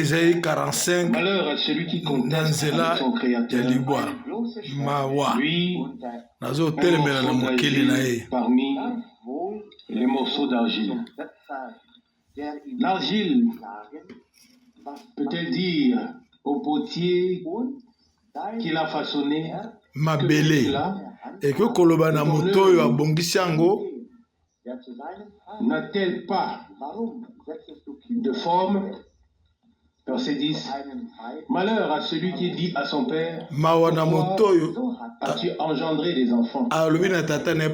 Ésaïe 45, Malheur à celui qui conteste avec son créateur. Lui, parmi les morceaux d'argile. L'argile peut-elle dire au potier qu'il a façonné mabele et que kolobana moto yo abongisi yango n'a-t-elle pas de forme? Verset 10. Malheur à celui qui dit à son père, as-tu engendré des enfants?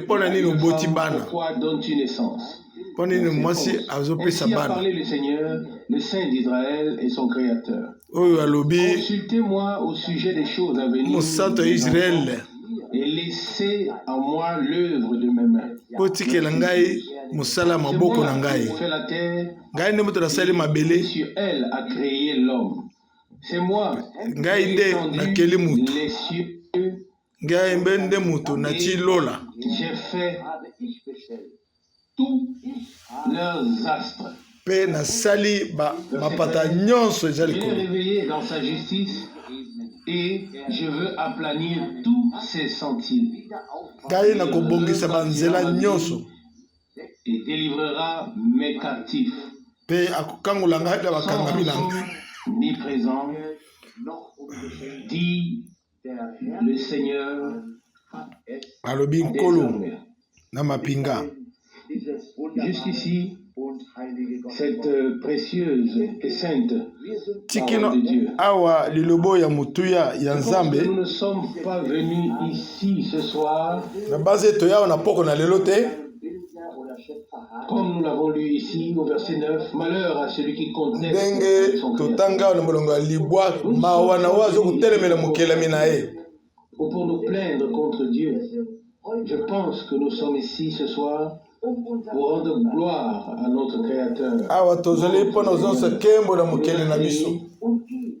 Pourquoi donnes-tu naissance? Ainsi a parlé le Seigneur, le Saint d'Israël et son Créateur. Consultez-moi au sujet des choses à venir et laissez en moi l'œuvre de mes mains. C'est moi qui fais la terre, et sur elle a créé l'homme. C'est moi qui ai étendu les cieux, j'ai fait tous leurs astres. Je l'ai réveillé dans sa justice et je veux aplanir tous ses sentiers. Et délivrera mes captifs. Sans ni présent, dit le Seigneur. Jusqu'ici, cette précieuse et sainte parole de Dieu. Nous ne sommes pas venus ici ce soir, comme nous l'avons lu ici au verset 9, malheur à celui qui conteste son Créateur. Ou pour nous plaindre contre Dieu. Je pense que nous sommes ici ce soir pour rendre gloire à notre Créateur.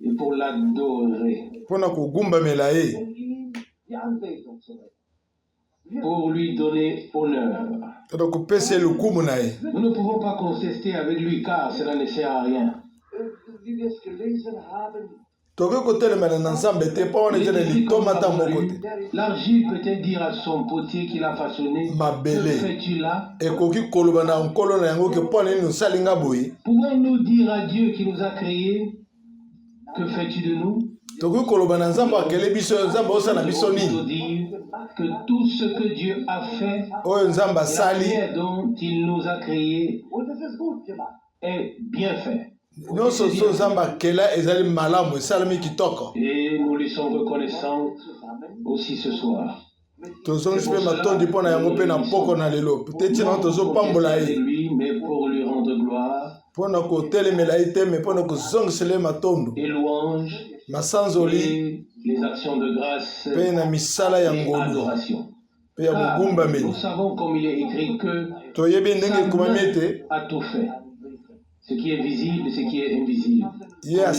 Et pour l'adorer. Pour lui donner honneur. Nous ne pouvons pas contester avec lui car cela ne sert à rien. L'argile peut-elle dire à son potier qu'il a façonné, que fais-tu là? Pouvons-nous dire à Dieu qui nous a créés, que fais-tu de nous? Dire que tout ce que Dieu a fait, la manière dont il nous a créés est bien fait. Et nous lui sommes reconnaissants aussi ce soir. C'est pour cela lui, mais pour lui rendre gloire et louange et les actions de grâce et adoration. Car nous savons comme il est écrit que sa main a tout fait. Ce qui est visible et ce qui est invisible. Il a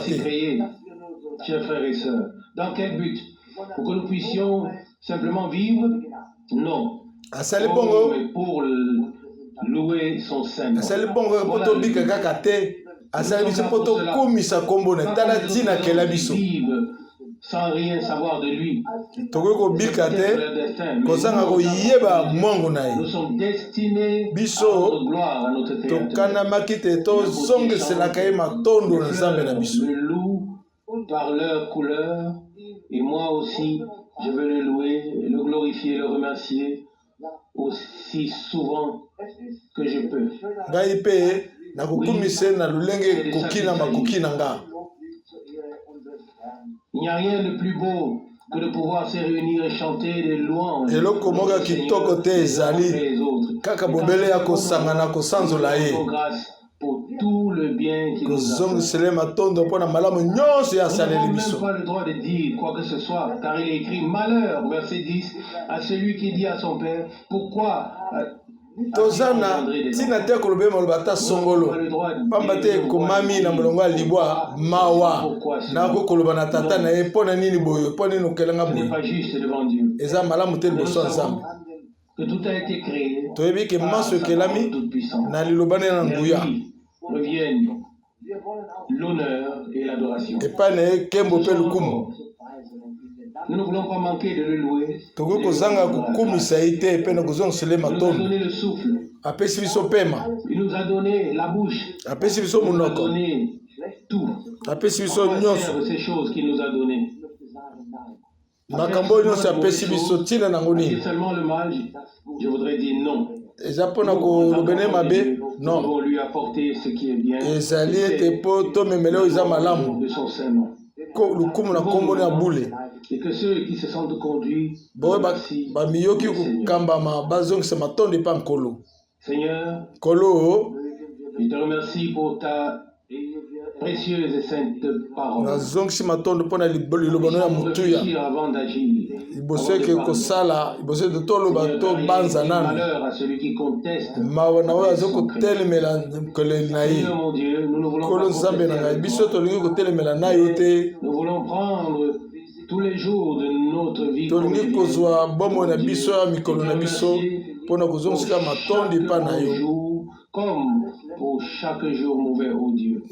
créé, chers frères et sœurs. Dans quel but? Pour que nous puissions simplement vivre? Non. Mais pour louer son Seigneur. Sans rien savoir de lui. Nous sommes destinés à rendre gloire à notre Créateur. Le loue par leur couleur, et moi aussi, je veux le louer, le glorifier, le remercier aussi souvent que je peux. Il n'y a rien de plus beau que de pouvoir se réunir et chanter des louanges les autres. Pour tout le bien qu'il nous a fait. Nous n'avons même pas le droit de dire quoi que ce soit, car il est écrit malheur, verset 10, à celui qui dit à son père, pourquoi Tozana tina te kolobe malobata songolo pambate komami na molongo libwa mawa na ko koloba na tata na e pona nini boyo pona nini kelanga boyo eza malamu te liboso nzambe que tout a été créé toyebi ke maso kelami na liloba na nguya reviennent l'honneur et l'adoration. Nous ne voulons pas manquer de le louer. Il nous a donné le souffle. Il nous a donné la bouche. Il nous a donné tout. Ces choses qu'il nous a données. Seulement le mal, je voudrais dire non. Nous devons lui apporter ce qui est bien. De son sein. Et que ceux qui se sentent conduits, Seigneur, je te remercie pour ta précieuse et sainte parole. Avant d'agir. Malheur à celui qui conteste. Seigneur mon Dieu, nous ne voulons pas contester. Nous voulons prendre tous les jours de notre vie comme pour chaque jour mauvais, ô Dieu.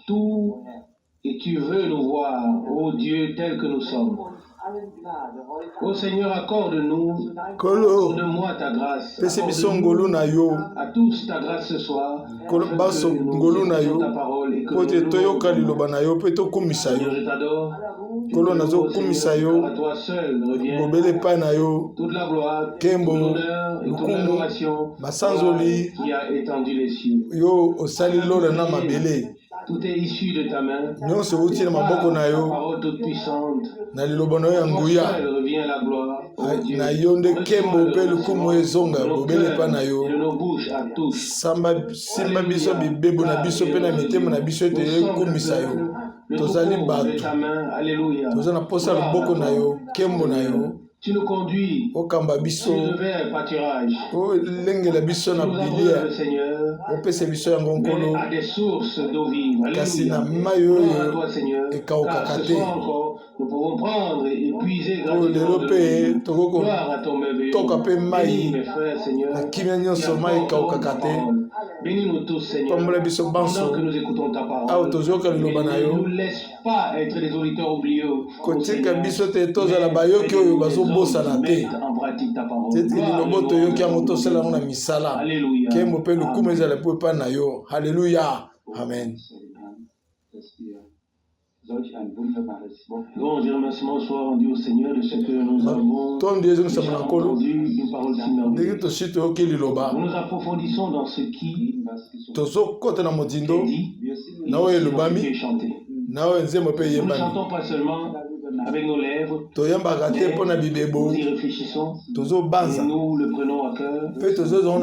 Tout et tu veux nous voir, ô Dieu, tel que nous sommes. Ô Seigneur, accorde-nous, accorde-moi ta grâce. Accorde-nous à tous ta grâce ce soir. Accorde-nous ta parole et que nous Seigneur, je t'adore. À toi seul revient toute la gloire, toute l'honneur et toute l'adoration qui a étendu les cieux. Tout est issu de ta main. Ta parole toute puissante. Revient la gloire. De nos bouches à tous. Alléluia. Tu nous conduis sur le vert pâturage. Tu nous envoies le Seigneur à des sources d'eau vive. Alléluia. Gloire à toi, Seigneur. Car ce soir encore, nous pouvons prendre et puiser gratuitement de l'eau. Gloire à ton merveilleux. Bénis mes frères, Seigneur. Bénis-nous tous, Seigneur, pendant que nous écoutons ta parole. Ne nous laisse pas être des auditeurs oublieux. Mettre en pratique ta parole. Alléluia. Amen. Louange et remerciements soient rendus au Seigneur de ce que nous avons entendu une parole si merveilleuse. Nous approfondissons dans ce qui est dit, qui est chanté. Nous ne chantons pas seulement avec nos lèvres, nous y réfléchissons, et nous le prenons à cœur, nous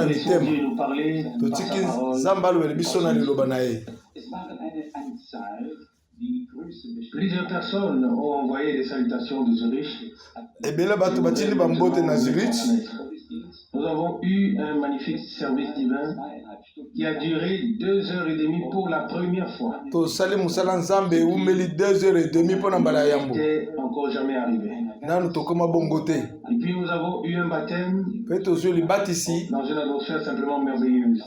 laissons Dieu nous parler par sa parole. Plusieurs personnes ont envoyé des salutations de Zurich. Nous avons eu un magnifique service divin qui a duré 2h30 pour la première fois. C'était encore jamais arrivé. Et puis nous avons eu un baptême dans une atmosphère simplement merveilleuse.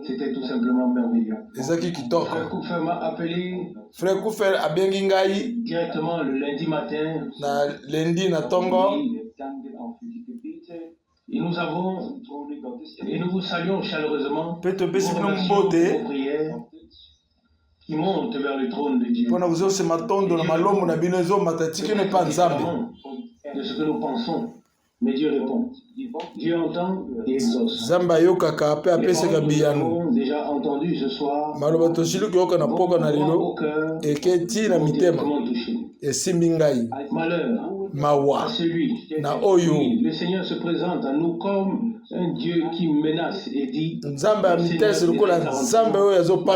C'était tout simplement merveilleux. Frère Koufer m'a appelé directement le lundi matin. Et nous vous saluons chaleureusement pour vos prières qui montent vers le trône de Dieu. De ce que nous pensons. Mais Dieu répond. Dieu entend et exauce. Nous avons déjà entendu ce soir. Malheur à celui qui le Seigneur se présente à nous comme un Dieu qui menace et dit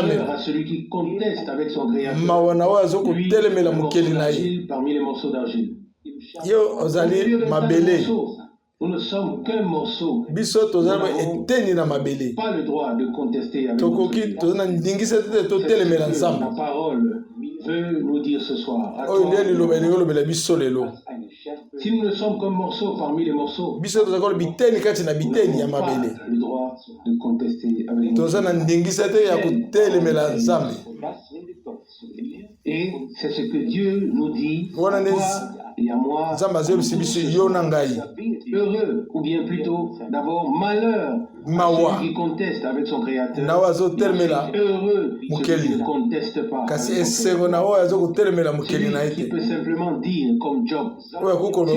malheur à celui qui conteste avec son créateur. Lui, parmi les morceaux d'argile. Nous ne sommes qu'un morceau. Nous n'avons pas le droit de contester avec la parole veut nous dire ce soir. Si nous ne sommes comme morceaux parmi les morceaux, biso tozakolo biteni kati na biteni ya mabele le droit de contester avec toza na ndingisa te ya kotelemela Nzambe. Et c'est ce que Dieu nous dit, toi et à moi, heureux, ou bien plutôt d'abord malheur à celui qui conteste avec son Créateur, heureux celui qui ne conteste pas celui qui peut simplement dire comme Job, si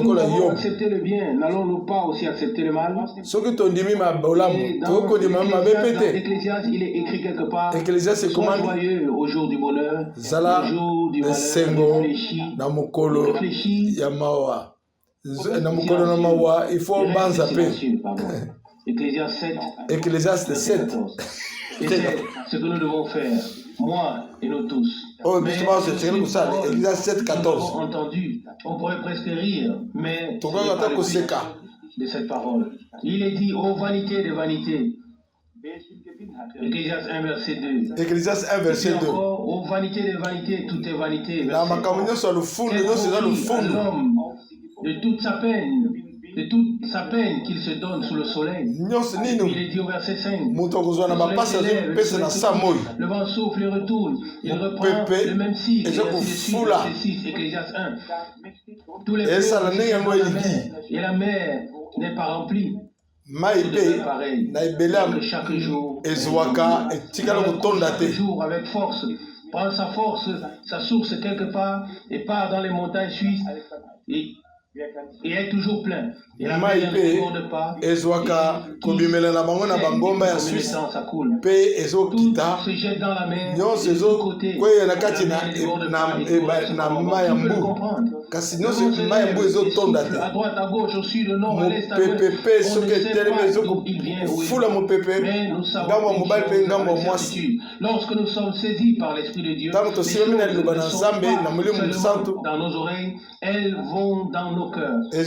nous avons accepté le bien, n'allons-nous pas aussi accepter le mal? Et dans l'Ecclésiaste, il est écrit quelque part, sois joyeux au jour du bonheur, au jour du malheur, réfléchis ya mawa na mukolo na mawa il faut banza pe Ecclésiaste 7. Et c'est ce que nous devons faire, moi et nous tous. Oh, mais c'est Ecclésiaste 7, 14. Entendu, on pourrait presque rire, mais de cette parole. Il est dit, ô vanité de vanité. Ecclésiaste 1, verset 2. Ecclésiaste 1, verset 2. Ô vanité de vanité, tout est vanité. L'homme de toute sa peine, qu'il se donne sous le soleil. Il est dit au verset 5. Le vent souffle et retourne. Il reprend le même cycle. Verset 6, Ecclésiaste 1. Tous les et la mer n'est pas remplie. Chaque jour, avec force, prend sa force, sa source quelque part et part dans les montagnes suisses et est toujours plein. Et la mer ne déborde pas. Tout se jette dans la mer. Côté, à droite, à gauche, au sud, au nord, à l'est, à l'ouest. On ne sait pas d'où il vient, mais nous savons lorsque nous sommes saisis par l'Esprit de Dieu, les choses ne sont pas dans nos oreilles, elles vont dans nos cœurs. Le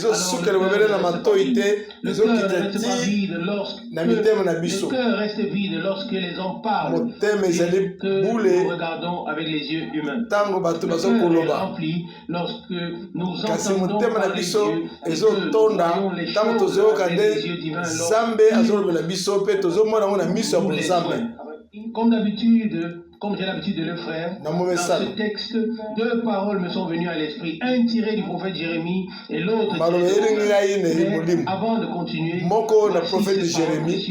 cœur reste vide lorsque les hommes parlent et que nous regardons avec les yeux humains. Le cœur est rempli lorsque nous entendons par les yeux et que nous voyons les choses avec les yeux divins. Comme d'habitude, comme j'ai l'habitude de le faire, dans ce texte, deux paroles me sont venues à l'esprit, un tiré du prophète Jérémie et l'autre tiré avant de continuer, le prophète de Jérémie,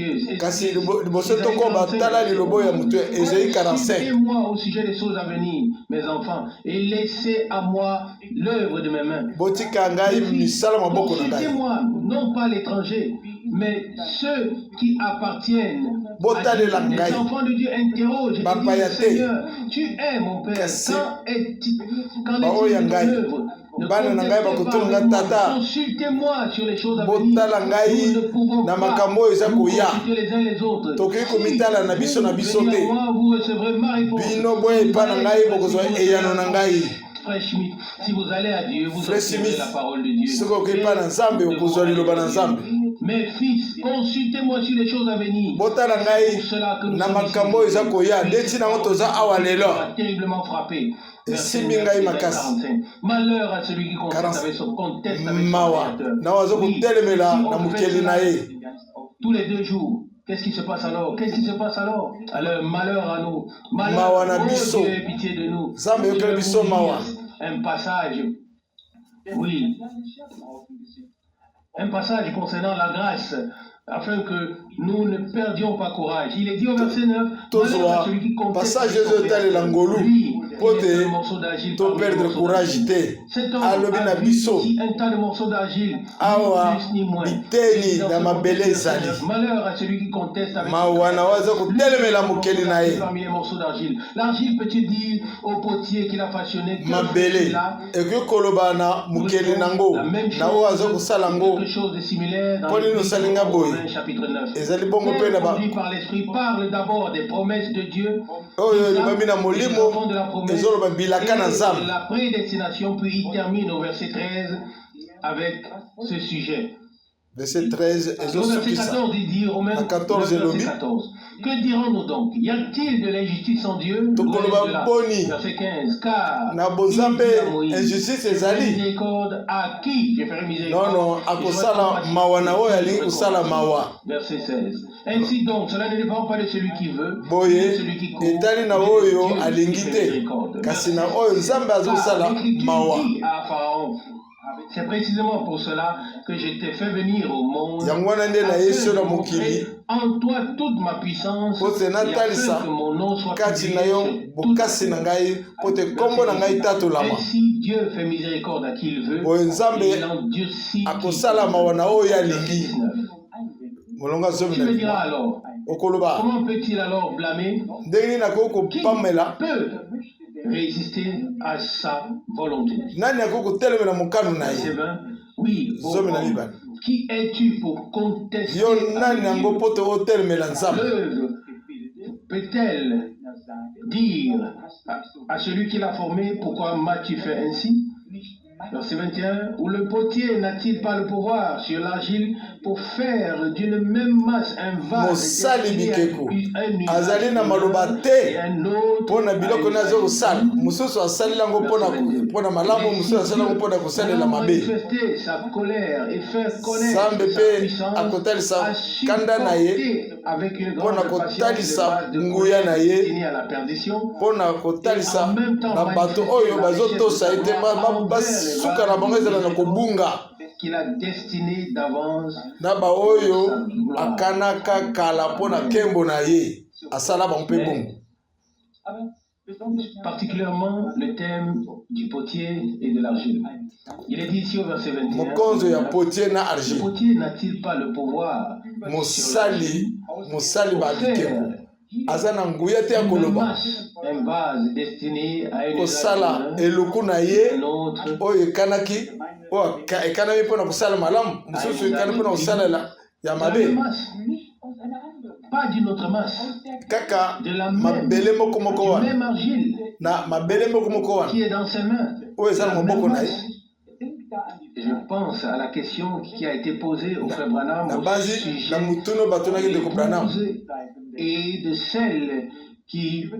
moi au sujet des choses à venir, mes enfants, et laissez à moi l'œuvre de mes mains. Consultez-moi, non pas l'étranger, mais ceux qui appartiennent à Dieu. Les enfants de Dieu interrogent et disent, Seigneur, tu es mon Père, quand est-il de ton œuvre? Consultez-moi sur les choses à venir. Nous ne pouvons pas nous consulter les uns les autres. Si vous venez à moi, vous recevrez ma réponse. Si vous allez à Dieu, vous obtiendrez la parole de Dieu. Mes fils, consultez-moi sur les choses à venir. Pour cela que nous sommes terriblement frappés. Malheur à celui qui conteste avec son Créateur. Tous les 2 jours. Qu'est-ce qui se passe alors? Alors, malheur à nous. Malheur, oh Dieu, ait pitié de nous. Un passage. Oui. Un passage concernant la grâce, afin que nous ne perdions pas courage. Il est dit au verset 9, celui qui conteste lui, un morceau d'argile perdre courage. Cet homme a vu ici un tas de morceaux d'argile, ni plus ni moins. Malheur à celui qui conteste avec parmi les morceaux d'argile. L'argile peut-il dire au potier qui l'a façonné que là, la même chose, quelque chose de similaire dans le chapitre 9. Conduit par l'esprit, parle d'abord des promesses de Dieu, de la promesse, et la prédestination, puis il termine au verset 13 avec ce sujet. Verset 13. Verset 14, il dit, Romains 14, verset 14. Que dirons-nous donc? Y a-t-il de l'injustice en Dieu? Verset 15. Car injustice ezali. Miséricorde à qui je ferai miséricorde? Non, akosala mawa na oyo ali kosala mawa. Verset 16. Ainsi donc, cela ne dépend pas de celui qui veut, boye de celui qui court, etali na oyo alingi te kasi na oyo nzambe azosala mawa. C'est précisément pour cela que je t'ai fait venir au monde. En toi toute ma puissance, et afin que mon nom soit publié sur toute la terre. Ainsi Dieu fait miséricorde à qui il veut, et il endurcit qui tu me diras alors, comment peut-il alors blâmer? Qui peut résister à sa volonté? Oui, qui es-tu pour contester? L'œuvre peut-elle dire à celui qui l'a formé, pourquoi m'as-tu fait ainsi? Verset 21, où le potier n'a-t-il pas le pouvoir sur l'argile pour faire d'une même masse un vase et un autre manifester sa colère et faire connaître sa puissance avec une grande patience destinée à la perdition et en même temps qu'il a destiné d'avance particulièrement le thème du potier et de l'argile. Il est dit ici au verset 21, le potier n'a-t-il pas le pouvoir un vase destiné à une pas d'une autre masse, de la même argile qui est dans ses mains. Je pense à la question qui a été posée au frère Branham au sujet et de celles qui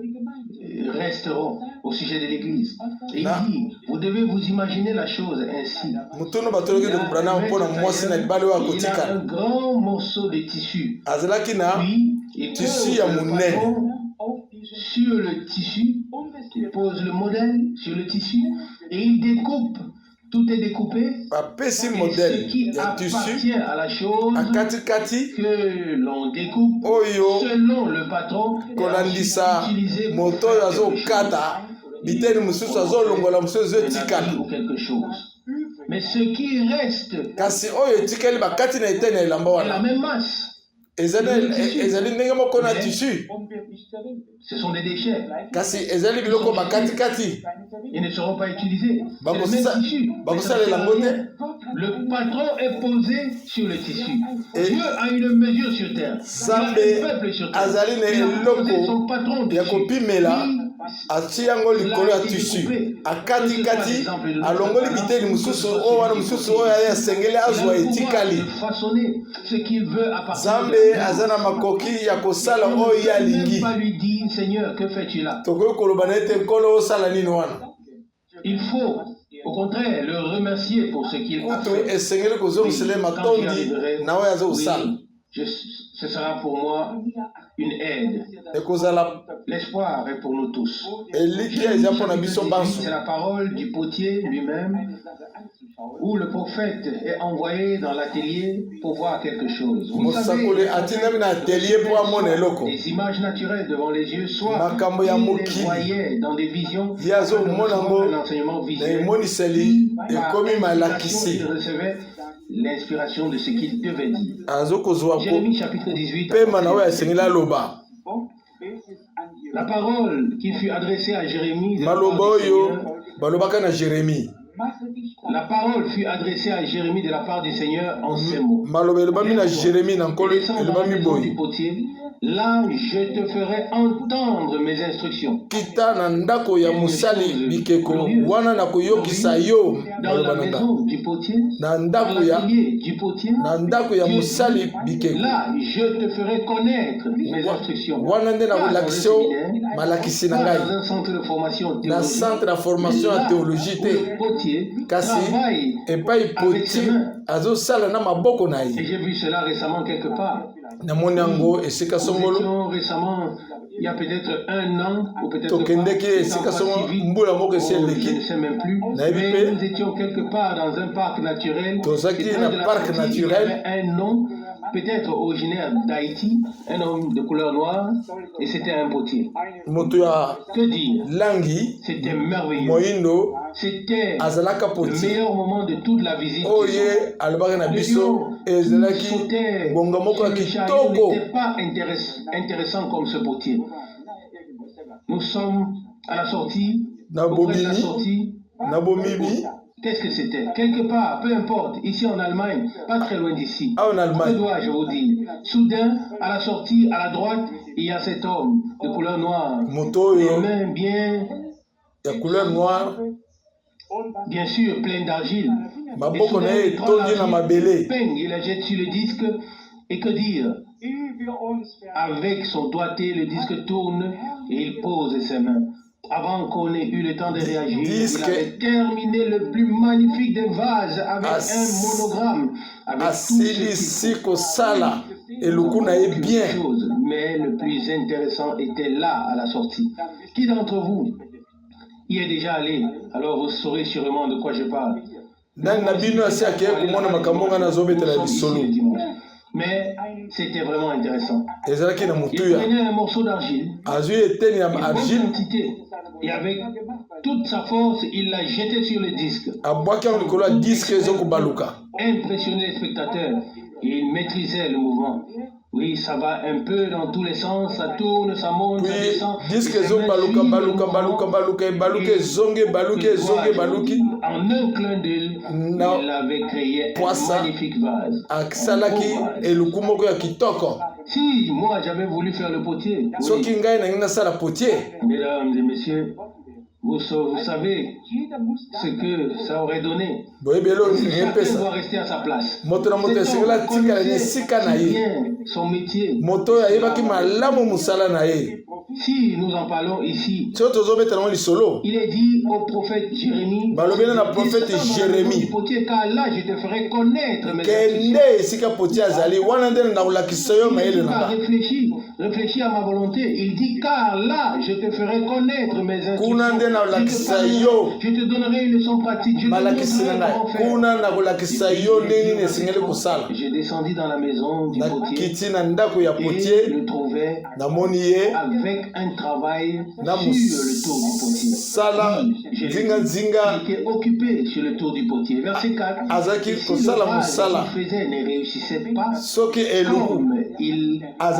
resteront au sujet de l'Église. Et il dit, vous devez vous imaginer la chose ainsi. Il a un grand morceau de tissu. Puis, il pose sur le tissu, il pose le modèle sur le tissu et il découpe. Tout est découpé. Et ce qui appartient à la chose que l'on découpe selon le patron ou quelque chose. Mais ce qui reste est la même masse. Ce sont des déchets. Ils ne seront pas utilisés. C'est le même tissu. Le patron est posé sur le tissu. Dieu a une mesure sur terre. Il a un peuple sur terre. Il a posé son patron dessus. atiyango likolo ya tissu akati alongoli biteni mususu oyo wana mususu oyo asengeli azwa etikali Nzambe aza na makoki ya kosala oyo ye alingi tokoki koloba na ete nkolo osala nini wana. Il faut au contraire le remercier pour ce qu'il a fait. Esengeli kozongisela matondi na oyo azosala. Ce sera pour moi une aide. L'espoir est pour nous tous. C'est la parole du potier lui-même, où le prophète est envoyé dans l'atelier pour voir quelque chose. Vous savez, des images naturelles devant les yeux, soit il les voyait dans des visions, soit un enseignement visuel. Il recevait l'inspiration de ce qu'il devait dire. Jérémie chapitre 18. La parole qui fut adressée à Jérémie. La parole fut adressée à Jérémie de la part du Seigneur en ces mots. Là, je te ferai entendre mes instructions. Kita na ndako ya musali bikeko wana na koyokisa yo dans la maison du potier, na ndako ya musali bikeko. Là, je te ferai connaître mes instructions. Wana nde na relaxio malakisi na ngai. Dans un centre de formation théologique. Na centre de formation en théologie te. Kasi epai potier azo sala na maboko na ye. Et j'ai vu cela récemment quelque part. Namonango esika songolo récemment, il y a peut-être 1 an ou peut-être pas. Je ne sais même plus. Mais nous étions quelque part dans un parc naturel. Il y avait un nom, peut-être originaire d'Haïti, un homme de couleur noire, et c'était un potier. Que dire? C'était merveilleux. C'était le meilleur moment de toute la visite. Il n'était pas intéressant comme ce potier. Nous sommes à la sortie. Auprès de la sortie. Qu'est-ce que c'était? Quelque part, peu importe, ici en Allemagne, pas très loin d'ici. Que dois-je vous dire? Soudain, à la sortie, à la droite, il y a cet homme de couleur noire. Les mains bien. De couleur noire. Bien sûr, plein d'argile. Il la jette sur le disque. Et que dire? Avec son doigté, le disque tourne et il pose ses mains. Avant qu'on ait eu le temps de réagir, il avait terminé le plus magnifique des vases avec un monogramme. Avec tout sala et le bien. Mais le plus intéressant était là à la sortie. Qui d'entre vous y est déjà allé? Alors vous saurez sûrement de quoi je parle. Mais c'était vraiment intéressant. Il prenait un morceau d'argile, et avec toute sa force, il l'a jeté sur le disque. Impressionné les spectateurs, et il maîtrisait le mouvement. Oui, ça va un peu dans tous les sens, ça tourne, ça monte, ça descend. En un clin d'œil, il avait créé un magnifique vase. Si moi j'avais voulu faire le potier, oui. Mesdames et messieurs, vous savez ce que ça aurait donné. Chacun doit rester à sa place. Son métier. Si nous en parlons ici, il est dit au prophète Jérémie, car là je te ferai connaître mes instructions. Réfléchis à ma volonté. Il dit, car là je te ferai connaître mes instructions. Je te donnerai une leçon pratique. Je te montrerai comment faire. Je descendis dans la maison du potier et le trouvais avec un travail sur le tour du potier. Il était occupé sur le tour du potier. Verset 4. Si le vase qu'il faisait ne réussissait pas, comme il arrive à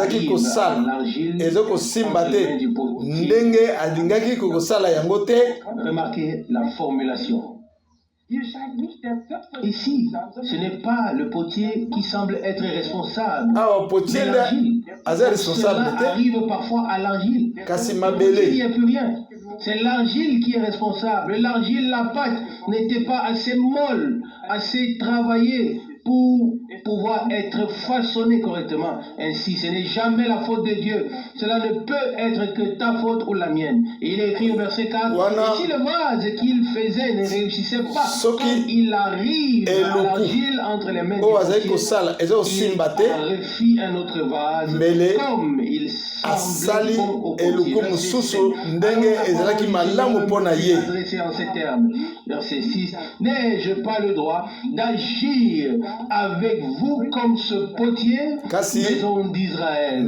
l'argile du potier. Remarquez la formulation. Ici, ce n'est pas le potier qui semble être responsable. Mais l'argile. Cela arrive parfois à l'argile. Il n'y a plus rien. C'est l'argile qui est responsable. L'argile, la pâte, n'était pas assez molle, assez travaillée pour pouvoir être façonnée correctement. Ainsi, ce n'est jamais la faute de Dieu. Cela ne peut être que ta faute ou la mienne. Et il est écrit au verset 4, et si le vase qu'il faisait ne réussissait pas, quand il arrive à l'argile entre les mains du potier, il refit un autre vase, comme il semblait bon au potier. Adressé en ces termes. Verset 6, n'ai-je pas le droit d'agir avec vous comme ce potier, maison d'Israël?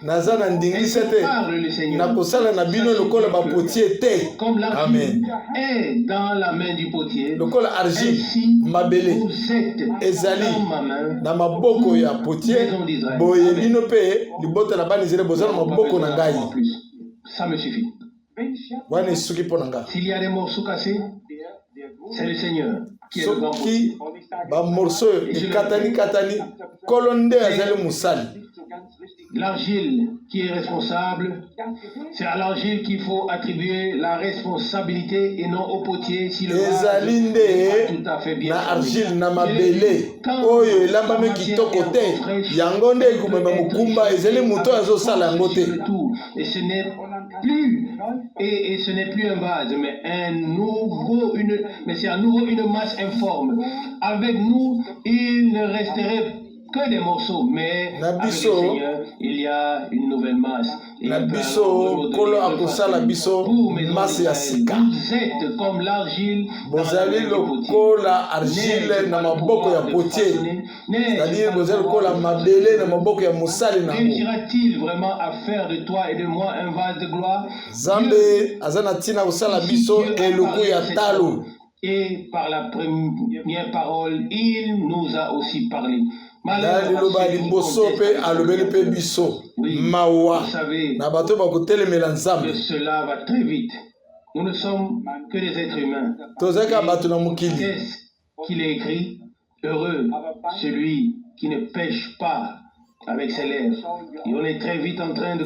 Parle le Seigneur. Comme l'argile est dans la main du potier, ainsi vous êtes dans ma main, maison d'Israël. Ça me suffit. S'il y a des morceaux cassés, c'est le Seigneur qui est le grand potier. l'argile qui est responsable. C'est à l'argile qu'il faut attribuer la responsabilité et non au potier si le vase n'est pas tout à fait bien na argile na mabele oyo elambami kitoko te yango nde ekomema mokumba ezali moto azosala yango te. Et ce n'est plus et ce n'est plus un vase mais c'est à nouveau une masse informe. Avec nous il ne resterait que des morceaux, mais avec le Seigneur, il y a une nouvelle masse. Vous êtes comme l'argile réussira-t-il vraiment à faire de toi et de moi un vase de gloire? Et par la première parole, il nous a aussi parlé. Oui, vous savez, que cela va très vite. Nous ne sommes que des êtres humains. Qu'est-ce qu'il est écrit? Heureux celui qui ne pêche pas avec ses lèvres. Et on est très vite en train de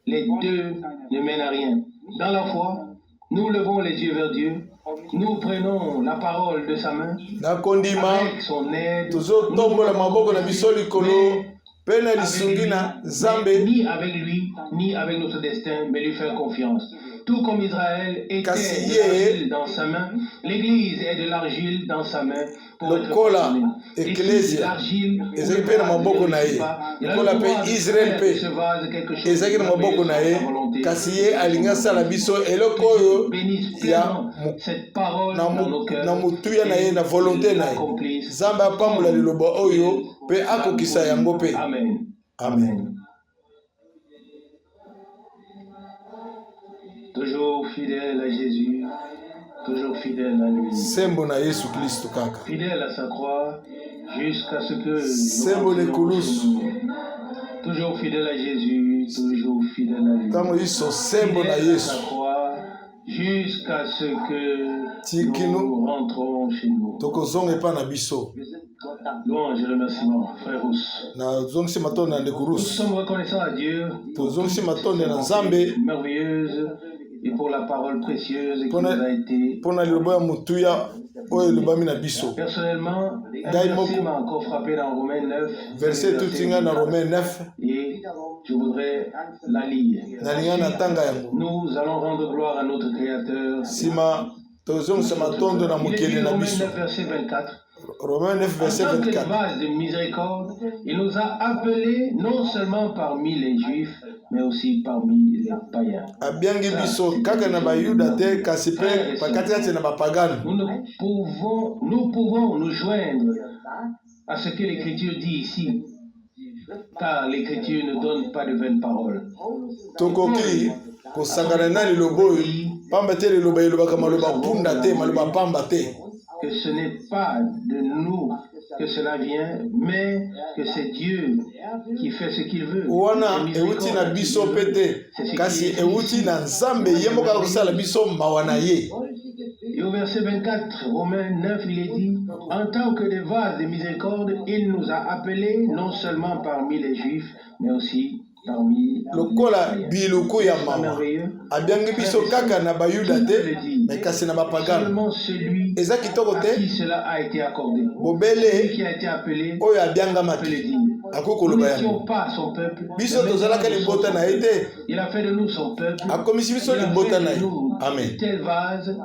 les deux ne mènent à rien. Dans la foi, nous levons les yeux vers Dieu. Nous prenons la parole de sa main avec son aide. Ni avec lui, ni avec notre destin, mais lui faire confiance. Tout comme Israël était de l'argile dans sa main, l'Église est de l'argile dans sa main pour être façonnée. Et si l'argile Israël peut ce vase quelque chose bénisse pleinement cette parole dans nos cœurs et l'accomplisse. Amen. Amen. Toujours fidèle à Jésus, toujours fidèle à lui. Fidèle à sa croix, jusqu'à ce que toujours fidèle à Jésus, toujours fidèle à lui. Fidèle à sa croix, jusqu'à ce que nous rentrons chez nous. Louange et remerciement, frère Rousse. Nous sommes reconnaissants à Dieu pour cette merveilleuse et pour la parole précieuse qui nous a été. Personnellement, un verset m'a encore frappé dans Romains 9. Et je voudrais la lire. Nous allons rendre gloire à notre Créateur. Il est dit Romains 9, verset 24. Romains 9, verset 24. En tant que base de miséricorde, il nous a appelés non seulement parmi les Juifs, mais aussi parmi les païens. Nous pouvons nous joindre à ce que l'Écriture dit ici, car l'Écriture ne donne pas de vaines paroles. Que ce n'est pas de nous que cela vient, mais que c'est Dieu qui fait ce qu'il veut. Et au verset 24, Romains 9, il est dit, en tant que des vases de miséricorde, il nous a appelés non seulement parmi les Juifs, mais aussi parmi lokola biluku ya mama abiangi biso kaka na bayuda te mais kasi na bapagano eza kitoko te cela a été accordé bobele qui a été appelé oyo abianga mati akokoloba yango biso tozalaka libota na ye te il a fait de nous son peuple akomisi biso libota na ye amen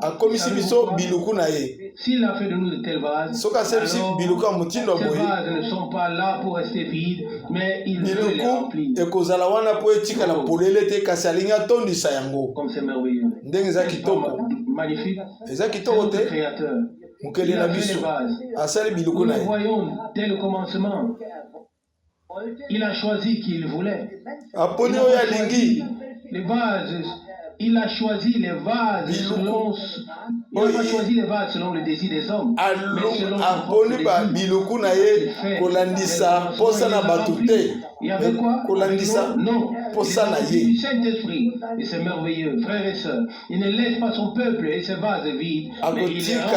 akomisi biso biluku na ye s'il a fait de nous de tels vases, ces vases ne sont pas là pour rester vides, mais il veut les remplir. Comme c'est merveilleux. Magnifique. C'est le Créateur. Il a fait les vases. Nous le voyons dès le commencement. Il a choisi qui il voulait. Les vases. Il a choisi les vases selon. Il n'a pas choisi les vases selon le désir des hommes. Mais selon son désir. Il y avait quoi? Non. du Saint-Esprit. Et c'est merveilleux, frères et sœurs. Il ne laisse pas son peuple et ses vases vides, mais il est rempli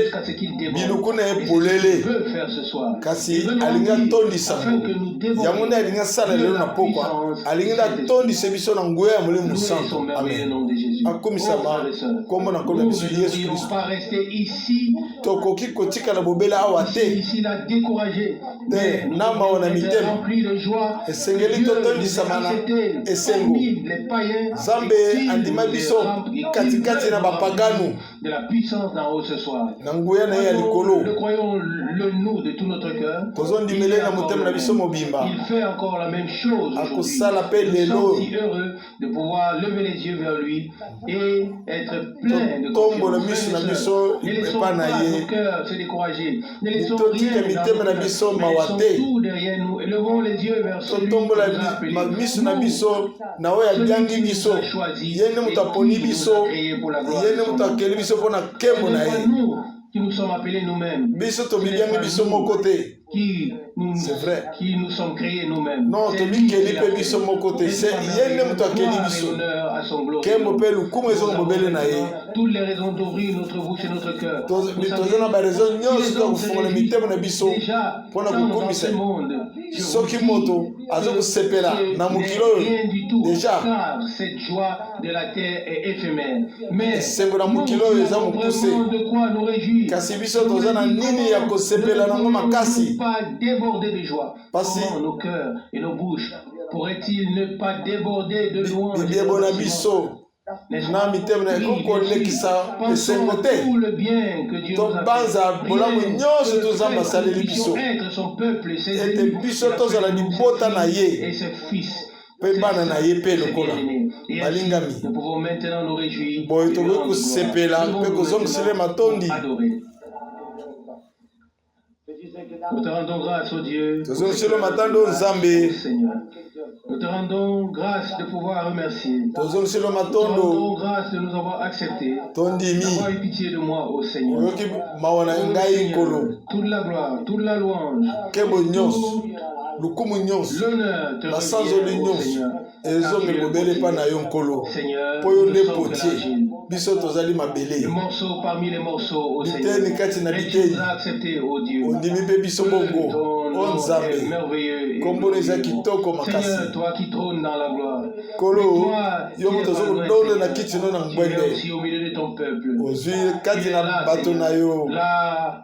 jusqu'à ce qu'il déborde. Et c'est ce qu'il veut faire ce soir. Il veut nous remplir afin que nous débordions de la puissance du Saint-Esprit. Nous sommes merveilleux au nom de Jésus. Oh, frères et sœurs, nous ne devrions pas rester ici là découragés, mais nous devons être remplis de joie. Les païens de la puissance d'en haut ce soir. Nous croyons le nous de tout notre cœur. Il fait encore la même chose aujourd'hui. Nous sommes si heureux de pouvoir lever les yeux vers lui et être plein de confiance. Ne laissons pas nos cœurs se décourager. Ne laissons rien dans nos cœurs. Laissons tout derrière nous. Élevons les yeux vers celui qui nous a appelés. Celui qui nous a choisis et qui nous a créés pour la gloire de son nom. Ce n'est pas nous qui nous sommes appelés nous-mêmes. Qui nous sommes créés nous-mêmes. Non, c'est lui qui l'a fait. C'est l'honneur à son gloire. Toutes les raisons d'ouvrir notre bouche et notre cœur. Vous savez, déjà, dans ce monde, rien du tout, car cette joie de la terre est éphémère. Mais nous avons vraiment de quoi nous réjouir. Ne pas déborder de joie. Comment nos cœurs et nos bouches pourraient-ils ne pas déborder de louanges? Pensons tout le bien que Dieu nous a fait. Nous puissions être son peuple et ses élus, et ses fils. Et ainsi, nous pouvons maintenant nous réjouir et adorer. Nous te rendons grâce, oh Dieu, Seigneur. Nous te rendons grâce de pouvoir remercier. Nous te rendons grâce de nous avoir acceptés, d'avoir eu pitié de moi, ô Seigneur. Oh Seigneur, toute la gloire, toute la louange, l'honneur te revient, ô Seigneur. Seigneur, nous sommes fragiles. Le morceau parmi les morceaux, ô Seigneur. Mais tu nous as acceptés, ô Dieu. Ton nom est merveilleux. Seigneur, toi qui trônes dans la gloire. Toi qui es aussi au milieu de ton peuple. Tu es là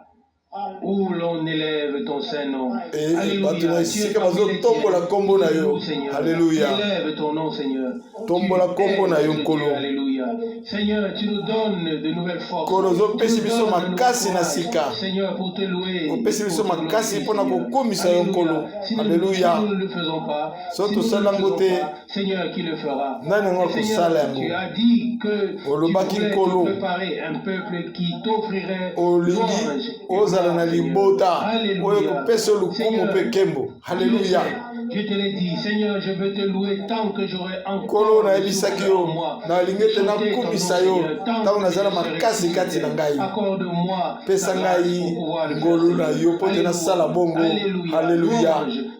où l'on élève ton saint nom. Alléluia. Tu es parmi les tiens. Seigneur. Élève ton nom, Seigneur. Alléluia. Seigneur, tu nous donnes de nouvelles forces. Seigneur, pour te louer. Si nous ne le faisons pas, Seigneur, qui le fera? Seigneur, tu as dit que tu voulais préparer un peuple qui t'offrirait louange. Alléluia. Alléluia. Je te l'ai dit, Seigneur, je veux te louer tant que j'aurai encore moi. Accorde-moi Alléluia.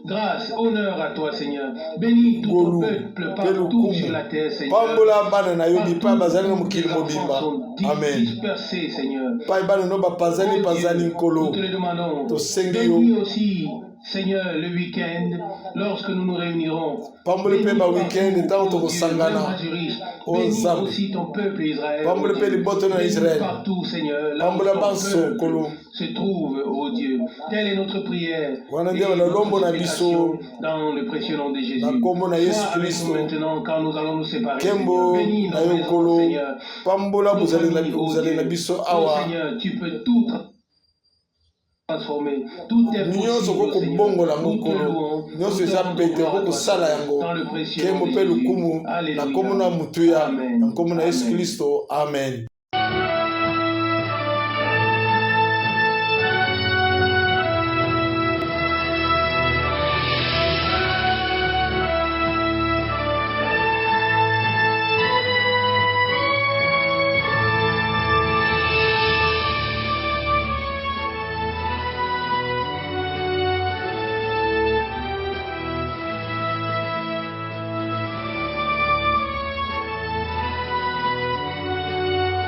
Grâce, honneur à toi, Seigneur. Bénis tout ton peuple partout sur la terre, Seigneur. Amen. Dispersés, Seigneur. Nous te le demandons. Bénis aussi, Seigneur, le week-end, lorsque nous nous réunirons. Bénis aussi ton peuple Israël. Bénis partout, Seigneur, là où ton peuple se trouve, ô Dieu. Telle est notre prière. Et notre supplication dans le précieux nom de Jésus. Sois avec nous maintenant quand nous allons nous séparer. Bénis nos maisons, Seigneur. Seigneur, tu peux tout transformer. Tout est possible, Seigneur. Nous te louons. Nous te rendons gloire dans le précieux nom de Jésus. Alléluia. Amen.